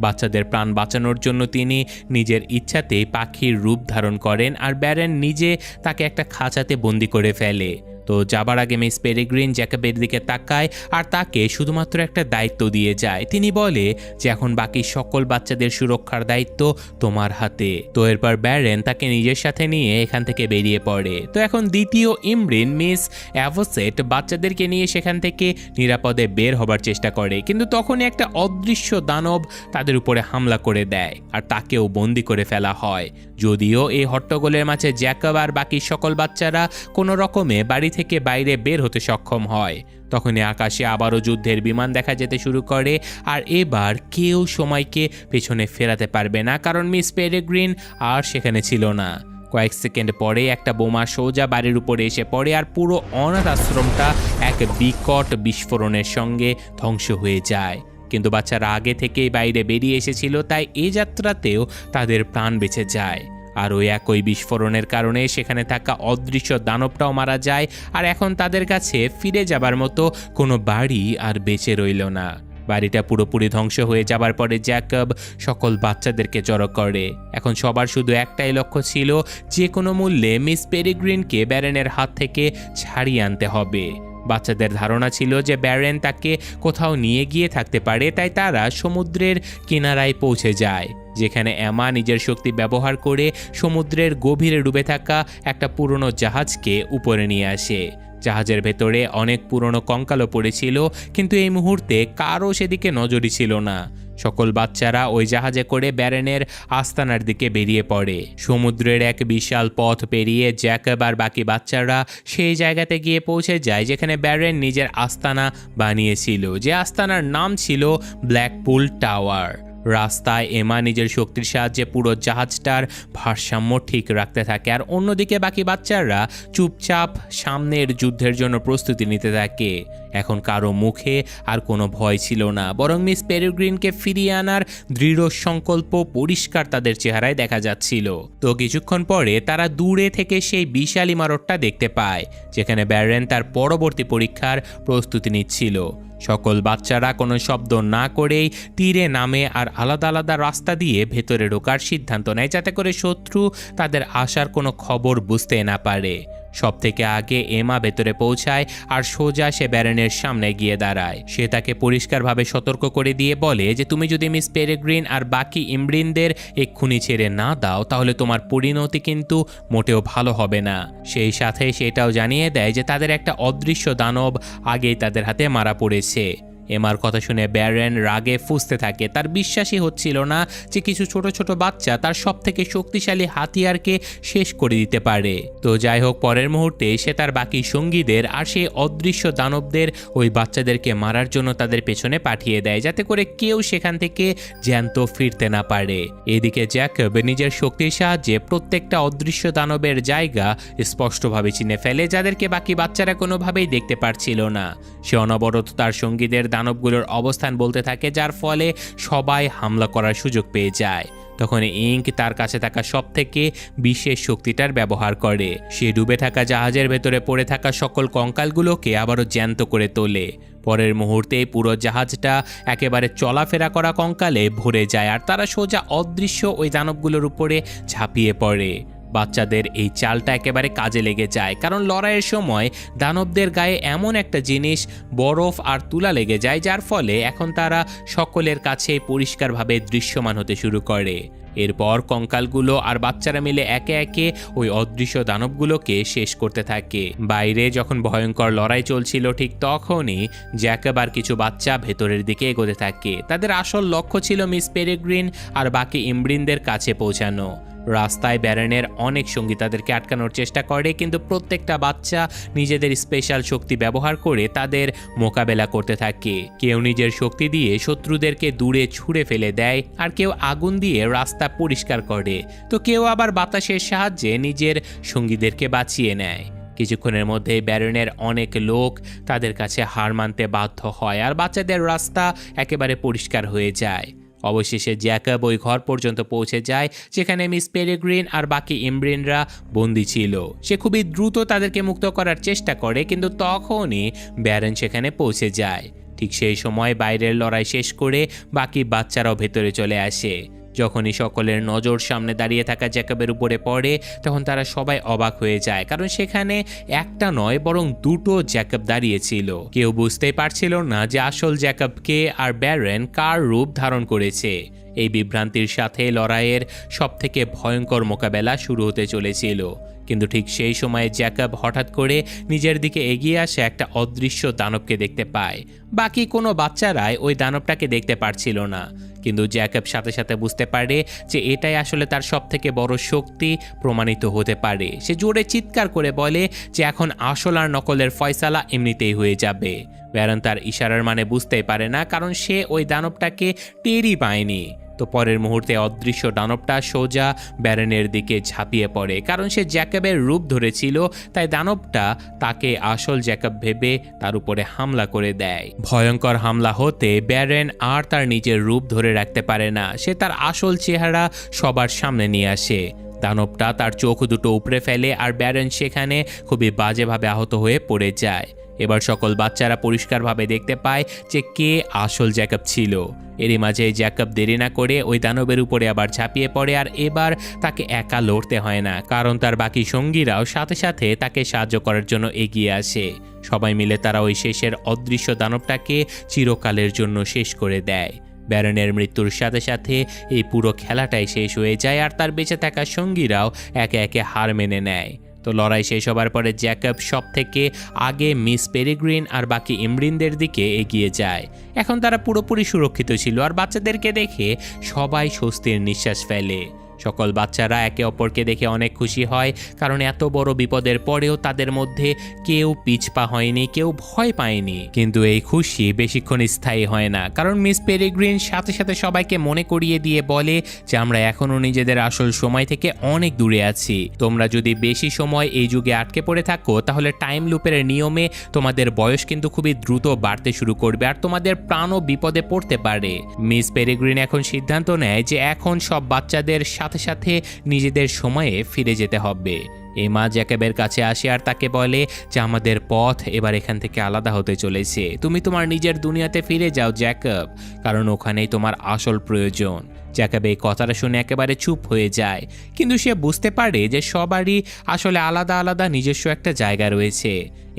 বাচ্চাদের প্রাণ বাঁচানোর জন্য তিনি নিজের ইচ্ছাতেই পাখির রূপ ধারণ করেন আর ব্যারেন নিজে তাকে একটা খাঁচাতে বন্দি করে ফেলে। তো যাবার আগে মিস পেরিগ্রিন জ্যাকবের দিকে তাকায় আর তাকে শুধুমাত্র একটা দায়িত্ব দিয়ে যায়। তিনি বলে যে এখন বাকি সকল বাচ্চাদের সুরক্ষার দায়িত্ব তোমার হাতে। তো এরপর ব্যারেন তাকে নিজের সাথে নিয়ে এখান থেকে বেরিয়ে পড়ে। তো এখন দ্বিতীয় ইমরিন মিস অ্যাভোসেট বাচ্চাদেরকে নিয়ে সেখান থেকে নিরাপদে বের হবার চেষ্টা করে, কিন্তু তখনই একটা অদৃশ্য দানব তাদের উপরে হামলা করে দেয় আর তাকেও বন্দি করে ফেলা হয়। যদিও এই হট্টগোলের মাঝে জ্যাকব আর বাকি সকল বাচ্চারা কোনো রকমে বাড়ি থেকে বাইরে বের হতে সক্ষম হয়। তখনই আকাশে আবারও যুদ্ধের বিমান দেখা যেতে শুরু করে, আর এবার কেউ সময়কে পেছনে ফেরাতে পারবে না, কারণ মিস পেরিগ্রিন আর সেখানে ছিল না। কয়েক সেকেন্ড পরে একটা বোমা সোজা বাড়ির উপরে এসে পড়ে আর পুরো অনাথ আশ্রমটা এক বিকট বিস্ফোরণের সঙ্গে ধ্বংস হয়ে যায়। কিন্তু বাচ্চারা আগে থেকেই বাইরে বেরিয়ে এসেছিল, তাই এই যাত্রাতেও তাদের প্রাণ বেঁচে যায়। আর ওই একই বিস্ফোরণের কারণে সেখানে থাকা অদৃশ্য দানবটাও মারা যায়, আর এখন তাদের কাছে ফিরে যাবার মতো কোনো বাড়ি আর বেঁচে রইল না। বাড়িটা পুরোপুরি ধ্বংস হয়ে যাবার পরে জ্যাকব সকল বাচ্চাদেরকে জড়ো করে। এখন সবার শুধু একটাই লক্ষ্য ছিল, যে কোনো মূল্যে মিস পেরিগ্রিনকে ব্যারেনের হাত থেকে ছাড়িয়ে আনতে হবে। বাচ্চাদের ধারণা ছিল যে ব্যারেন তাকে কোথাও নিয়ে গিয়ে থাকতে পারে, তাই তারা সমুদ্রের কিনারায় পৌঁছে যায়, যেখানে এমা নিজের শক্তি ব্যবহার করে সমুদ্রের গভীরে ডুবে থাকা একটা পুরনো জাহাজকে উপরে নিয়ে আসে। জাহাজের ভেতরে অনেক পুরনো কঙ্কালও পড়েছিল, কিন্তু এই মুহূর্তে কারও সেদিকে নজরই ছিল না। সকল বাচ্চারা ওই জাহাজে করে ব্যারেনের আস্তানার দিকে বেরিয়ে পড়ে। সমুদ্রের এক বিশাল পথ পেরিয়ে জ্যাকব আর বাকি বাচ্চারা সেই জায়গাতে গিয়ে পৌঁছে যায় যেখানে ব্যারেন নিজের আস্তানা বানিয়েছিল, যে আস্তানার নাম ছিল ব্ল্যাকপুল টাওয়ার। রাস্তায় এমা নিজের শক্তির সাহায্যে পুরো জাহাজটার ভারসাম্য ঠিক রাখতে থাকে, আর অন্যদিকে বাকি বাচ্চারা চুপচাপ সামনের যুদ্ধের জন্য প্রস্তুতি নিতে থাকে। এখন কারো মুখে আর কোনো ভয় ছিল না, বরং মিস পেরিগ্রিনকে ফিরিয়ে আনার দৃঢ় সংকল্প পরিষ্কার তাদের চেহারায় দেখা যাচ্ছিল। তো কিছুক্ষণ পরে তারা দূরে থেকে সেই বিশাল ইমারতটা দেখতে পায়, যেখানে ব্যারেন তার পরবর্তী পরীক্ষার প্রস্তুতি নিচ্ছিল। সকল বাচ্চারা কোনো শব্দ না করেই তীরে নামে আর আলাদা আলাদা রাস্তা দিয়ে ভেতরে ঢোকার সিদ্ধান্ত নেয়, যাতে করে শত্রু তাদের আসার কোনো খবর বুঝতে না পারে। সবথেকে আগে এমা ভেতরে পৌঁছায় আর সোজা সে ব্যারনের সামনে গিয়ে দাঁড়ায়। সে তাকে পরিষ্কারভাবে সতর্ক করে দিয়ে বলে যে তুমি যদি মিস পেরেগ্রিন আর বাকি ইমরিনদের এক্ষুনি ছেড়ে না দাও তাহলে তোমার পরিণতি কিন্তু মোটেও ভালো হবে না। সেই সাথে সেটাও জানিয়ে দেয় যে তাদের একটা অদৃশ্য দানব আগেই তাদের হাতে মারা পড়েছে। এমার কথা শুনে ব্যারেন রাগে ফুঁসতে থাকে। তার বিশ্বাসই হচ্ছিল না যে কিছু ছোট ছোট বাচ্চা তার সবথেকে শক্তিশালী হাতিয়ারকে শেষ করে দিতে পারে। তো যাই হোক, পরের মুহূর্তে সে তার বাকি সঙ্গীদের আর সেই অদৃশ্য দানবদের ওই বাচ্চাদেরকে মারার জন্য তাদের পেছনে পাঠিয়ে দেয়, যাতে করে কেউ সেখান থেকে জ্যান্ত ফিরতে না পারে। এদিকে জ্যাকব নিজের শক্তির সাহায্যে প্রত্যেকটা অদৃশ্য দানবের জায়গা স্পষ্টভাবে চিনে ফেলে, যাদেরকে বাকি বাচ্চারা কোনোভাবেই দেখতে পারছিল না। সে অনবরত তার সঙ্গীদের দানবগুলোর অবস্থান বলতে থাকে, যার ফলে সবাই হামলা করার সুযোগ পেয়ে যায়। তখন ইঙ্ক তার কাছে থাকা সবথেকে বিশেষ শক্তিটার ব্যবহার করে। সে ডুবে থাকা জাহাজের ভেতরে পড়ে থাকা সকল কঙ্কালগুলোকে আবারও জ্যান্ত করে তোলে। পরের মুহূর্তে পুরো জাহাজটা একেবারে চলাফেরা করা কঙ্কালে ভরে যায় আর তারা সোজা অদৃশ্য ওই দানবগুলোর উপরে ঝাঁপিয়ে পড়ে। বাচ্চাদের এই চালটা একেবারে কাজে লেগে যায়, কারণ লড়াইয়ের সময় দানবদের গায়ে এমন একটা জিনিস বরফ আর তুলা লেগে যায়, যার ফলে এখন তারা সকলের কাছে পরিষ্কারভাবে দৃশ্যমান হতে শুরু করে। এরপর কঙ্কালগুলো আর বাচ্চারা মিলে একে একে ওই অদৃশ্য দানবগুলোকে শেষ করতে থাকে। বাইরে যখন ভয়ঙ্কর লড়াই চলছিল ঠিক তখনই জ্যাকব আর কিছু বাচ্চা ভেতরের দিকে এগোতে থাকে। তাদের আসল লক্ষ্য ছিল মিস পেরেগ্রিন আর বাকি ইমরিনদের কাছে পৌঁছানো। রাস্তায় ব্যারনের অনেক সঙ্গী তাদেরকে আটকানোর চেষ্টা করে, কিন্তু প্রত্যেকটা বাচ্চা নিজেদের স্পেশাল শক্তি ব্যবহার করে তাদের মোকাবেলা করতে থাকে। কেউ নিজের শক্তি দিয়ে শত্রুদেরকে দূরে ছুঁড়ে ফেলে দেয়, আর কেউ আগুন দিয়ে রাস্তা পরিষ্কার করে, তো কেউ আবার বাতাসের সাহায্যে নিজের সঙ্গীদেরকে বাঁচিয়ে নেয়। কিছুক্ষণের মধ্যে ব্যারনের অনেক লোক তাদের কাছে হার মানতে বাধ্য হয় আর বাচ্চাদের রাস্তা একেবারে পরিষ্কার হয়ে যায়। অবশেষে জ্যাকব ওই ঘর পর্যন্ত পৌঁছে যায় যেখানে মিস পেরেগ্রিন আর বাকি ইমরিনরা বন্দী ছিল। সে খুবই দ্রুত তাদেরকে মুক্ত করার চেষ্টা করে, কিন্তু তখনই ব্যারন সেখানে পৌঁছে যায়। ঠিক সেই সময় বাইরের লড়াই শেষ করে বাকি বাচ্চারাও ভেতরে চলে আসে। যখনই সকলের নজর সামনে দাঁড়িয়ে থাকা জ্যাকবের উপরে পড়ে তখন তারা সবাই অবাক হয়ে যায়, কারণ সেখানে একটা নয় বরং দুটো জ্যাকব দাঁড়িয়েছিল। কেউ বুঝতেই পারছিল না যে আসল জ্যাকবকে আর ব্যারন কার রূপ ধারণ করেছে। এই বিভ্রান্তির সাথে লড়াইয়ের সবথেকে ভয়ঙ্কর মোকাবেলা শুরু হতে চলেছিল। কিন্তু ঠিক সেই সময়ে জ্যাকব হঠাৎ করে নিজের দিকে এগিয়ে আসে একটা অদৃশ্য দানবকে দেখতে পায়। বাকি কোনো বাচ্চারাই ওই দানবটাকে দেখতে পারছিল না, কিন্তু জ্যাকব সাথে সাথে বুঝতে পারে যে এটাই আসলে তার সবথেকে বড় শক্তি প্রমাণিত হতে পারে। সে জোরে চিৎকার করে বলে যে এখন আসল আর নকলের ফয়সালা এমনিতেই হয়ে যাবে। ব্যারন তার ইশারার মানে বুঝতেই পারে না, কারণ সে ওই দানবটাকে টেরই পায়নি। তো পরের মুহূর্তে অদৃশ্য দানবটা সোজা ব্যারনের দিকে ঝাঁপিয়ে পড়ে, কারণ সে জ্যাকবের রূপ ধরেছিল, তাই দানবটা তাকে আসল জ্যাকব ভেবে তার উপরে হামলা করে দেয়। ভয়ঙ্কর হামলা হতে ব্যারন আর তার নিজের রূপ ধরে রাখতে পারে না। সে তার আসল চেহারা সবার সামনে নিয়ে আসে। দানবটা তার চোখ দুটো উপড়ে ফেলে আর ব্যারন সেখানে খুবই বাজেভাবে আহত হয়ে পড়ে যায়। এবার সকল বাচ্চারা পরিষ্কারভাবে দেখতে পায় যে কে আসল জ্যাকব ছিল। এরই মাঝে জ্যাকব দেরি না করে ওই দানবের উপরে আবার ঝাঁপিয়ে পড়ে, আর এবার তাকে একা লড়তে হয় না, কারণ তার বাকি সঙ্গীরাও সাথে সাথে তাকে সাহায্য করার জন্য এগিয়ে আসে। সবাই মিলে তারা ওই শেষের অদৃশ্য দানবটাকে চিরকালের জন্য শেষ করে দেয়। ব্যারনের মৃত্যুর সাথে সাথে এই পুরো খেলাটাই শেষ হয়ে যায় আর তার বেঁচে থাকা সঙ্গীরাও একে একে হার মেনে নেয়। তো লড়াই শেষ হবার পরে জ্যাকব সব থেকে আগে মিস পেরেগ্রিন আর বাকি ইমরিনদের দিকে এগিয়ে যায়। এখন তারা পুরোপুরি সুরক্ষিত ছিল আর বাচ্চাদেরকে দেখে সবাই স্বস্তির নিঃশ্বাস ফেলে। সকল বাচ্চারা একে অপরকে দেখে অনেক খুশি হয়, কারণ এত বড় বিপদের পরেও তাদের মধ্যে কেউ পিছপা হয়নি, কেউ ভয় পায়নি। কিন্তু এই খুশি বেশিক্ষণ স্থায়ী হয় না, কারণ মিস পেরেগ্রিন সাথে সাথে সবাইকে মনে করিয়ে দিয়ে বলে যে আমরা এখনও নিজেদের আসল সময় থেকে অনেক দূরে আছি। তোমরা যদি বেশি সময় এই যুগে আটকে পড়ে থাকো তাহলে টাইম লুপের নিয়মে তোমাদের বয়স কিন্তু খুবই দ্রুত বাড়তে শুরু করবে আর তোমাদের প্রাণও বিপদে পড়তে পারে। মিস পেরেগ্রিন এখন সিদ্ধান্ত নেয় যে এখন সব বাচ্চাদের সাথে সাথে নিজেদের সময়ে ফিরে যেতে হবে। এমা জ্যাকবের কাছে আসে আর তাকে বলে যে আমাদের পথ এবার এখান থেকে আলাদা হতে চলেছে। তুমি তোমার নিজের দুনিয়াতে ফিরে যাও জ্যাকব, কারণ ওখানেই তোমার আসল প্রয়োজন। জ্যাকব এই কথাটা শুনে একেবারে চুপ হয়ে যায়, কিন্তু সে বুঝতে পারে যে সবারই আসলে আলাদা আলাদা নিজস্ব একটা জায়গা রয়েছে।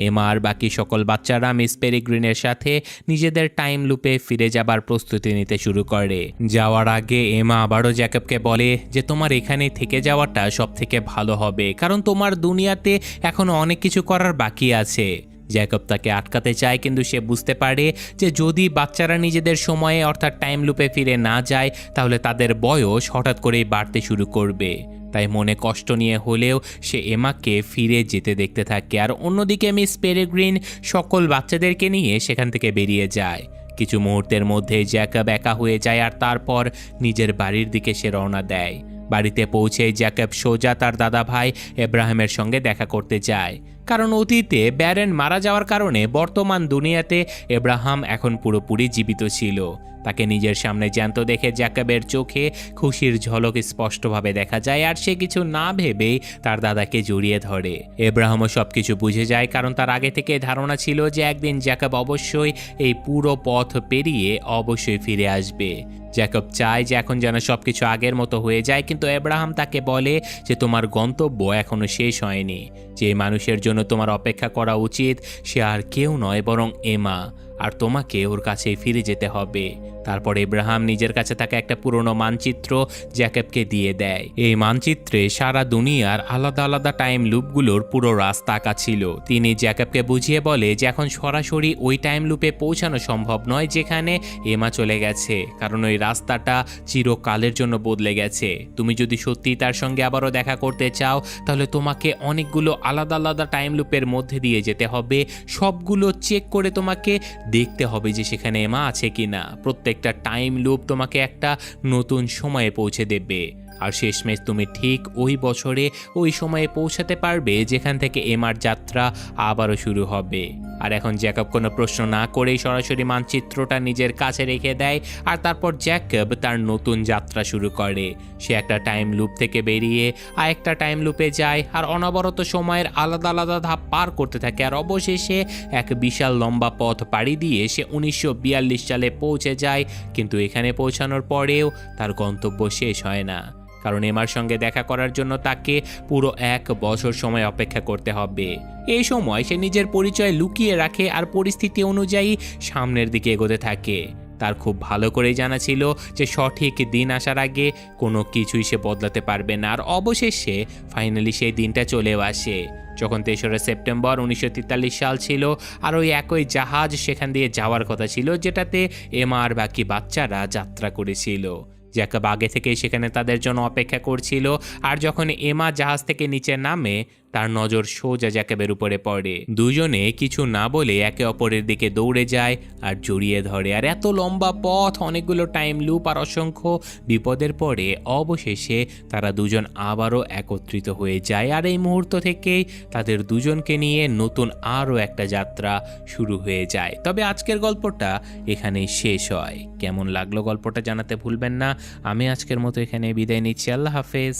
এমা আর বাকি সকল বাচ্চারা মিস পেরিগ্রিনের সাথে নিজেদের টাইম লুপে ফিরে যাবার প্রস্তুতি নিতে শুরু করে। যাওয়ার আগে এমা আবারও জ্যাকবকে বলে যে তোমার এখানে থেকে যাওয়াটা সব থেকে ভালো হবে, কারণ তোমার দুনিয়াতে এখনো অনেক কিছু করার বাকি আছে। জ্যাকব তাকে আটকাতে চায়, কিন্তু সে বুঝতে পারে যে যদি বাচ্চারা নিজেদের সময়ে অর্থাৎ টাইম লুপে ফিরে না যায় তাহলে তাদের বয়স হঠাৎ করেই বাড়তে শুরু করবে। তাই মনে কষ্ট নিয়ে হলেও সে এমাকে ফিরে যেতে দেখতে থাকে। আর অন্যদিকে মিস পেরেগ্রিন সকল বাচ্চাদেরকে নিয়ে সেখান থেকে বেরিয়ে যায়। কিছু মুহূর্তের মধ্যে জ্যাকব একা হয়ে যায় আর তারপর নিজের বাড়ির দিকে সে রওনা দেয়। বাড়িতে পৌঁছে জ্যাকব সোজা তার দাদা ভাই এব্রাহিমের সঙ্গে দেখা করতে যায়, কারণ অতীতে ব্যারেন মারা যাওয়ার কারণে বর্তমান দুনিয়াতে এব্রাহাম এখন পুরোপুরি জীবিত ছিল। তাকে নিজের সামনে জ্যান্ত দেখে জ্যাকবের চোখে খুশির ঝলক স্পষ্টভাবে দেখা যায়, আর সে কিছু না ভেবেই তার দাদাকে জড়িয়ে ধরে। এব্রাহামও সবকিছু বুঝে যায়, কারণ তার আগে থেকে ধারণা ছিল যে একদিন জ্যাকব অবশ্যই এই পুরো পথ পেরিয়ে অবশ্যই ফিরে আসবে। জ্যাকব চায় যে এখন যেন সবকিছু আগের মতো হয়ে যায়, কিন্তু এব্রাহাম তাকে বলে যে তোমার গন্তব্য এখনো শেষ হয়নি। যে মানুষের জন্য তোমার অপেক্ষা করা উচিত সে আর কেউ নয় বরং এমা, আর তোমাকে ওর কাছেই ফিরে যেতে হবে। তারপর এব্রাহাম নিজের কাছে থাকা একটা পুরনো মানচিত্র জ্যাকবকে দিয়ে দেয়। এই মানচিত্রে সারা দুনিয়ার আলাদা আলাদা টাইম লুপগুলোর পুরো রাস্তা আঁকা ছিল। তিনি জ্যাকবকে বুঝিয়ে বলে যে এখন সরাসরি ওই টাইম লুপে পৌঁছানো সম্ভব নয় যেখানে এমা চলে গেছে, কারণ ওই রাস্তাটা চিরকালের জন্য বদলে গেছে। তুমি যদি সত্যি তার সঙ্গে আবারও দেখা করতে চাও তাহলে তোমাকে অনেকগুলো আলাদা আলাদা টাইম লুপের মধ্যে দিয়ে যেতে হবে। সবগুলো চেক করে তোমাকে দেখতে হবে যে সেখানে এমা আছে কিনা। প্রত্যেকটা টাইম লুপ তোমাকে একটা নতুন সময়ে পৌঁছে দেবে, আর শেষমেশ তুমি ঠিক ওই বছরে ওই সময়ে পৌঁছাতে পারবে যেখান থেকে এমার যাত্রা আবারও শুরু হবে। আর এখন জ্যাকব কোনো প্রশ্ন না করেই সরাসরি মানচিত্রটা নিজের কাছে রেখে দেয়, আর তারপর জ্যাকব তার নতুন যাত্রা শুরু করে। সে একটা টাইম লুপ থেকে বেরিয়ে আরেকটা টাইম লুপে যায়, আর অনবরত সময়ের আলাদা আলাদা ধাপ পার করতে থাকে, আর অবশেষে এক বিশাল লম্বা পথ পাড়ি দিয়ে সে 1942 সালে পৌঁছে যায়। কিন্তু এখানে পৌঁছানোর পরেও তার গন্তব্য শেষ হয় না, কারণ এমার সঙ্গে দেখা করার জন্য তাকে পুরো 1 বছর সময় অপেক্ষা করতে হবে। এই সময় সে নিজের পরিচয় লুকিয়ে রাখে আর পরিস্থিতি অনুযায়ী সামনের দিকে এগোতে থাকে। তার খুব ভালো করেই জানা ছিল যে সঠিক দিন আসার আগে কোনো কিছুই সে বদলাতে পারবে না। আর অবশেষে ফাইনালি সেই দিনটা চলেও আসে, যখন 3রা সেপ্টেম্বর 1943 সাল ছিল, আর ওই একই জাহাজ সেখান দিয়ে যাওয়ার কথা ছিল যেটাতে এমা আর বাকি বাচ্চারা যাত্রা করেছিল। জ্যাকব আগে থেকেই সেখানে তাদের জন্য অপেক্ষা করছিল, আর যখন এমা জাহাজ থেকে নিচে নামে তার নজর সোজা জ্যাকবের উপরে পড়ে। দুজনে কিছু না বলে একে অপরের দিকে দৌড়ে যায় আর জড়িয়ে ধরে। আর এত লম্বা পথ, অনেকগুলো টাইম লুপ আর অসংখ্য বিপদের পরে অবশেষে তারা দুজন আবারও একত্রিত হয়ে যায়। আর এই মুহূর্ত থেকেই তাদের দুজনকে নিয়ে নতুন আরও একটা যাত্রা শুরু হয়ে যায়। তবে আজকের গল্পটা এখানেই শেষ হয়। কেমন লাগলো গল্পটা জানাতে ভুলবেন না। আমি আজকের মতো এখানে বিদায় নিচ্ছি। আল্লাহ হাফেজ।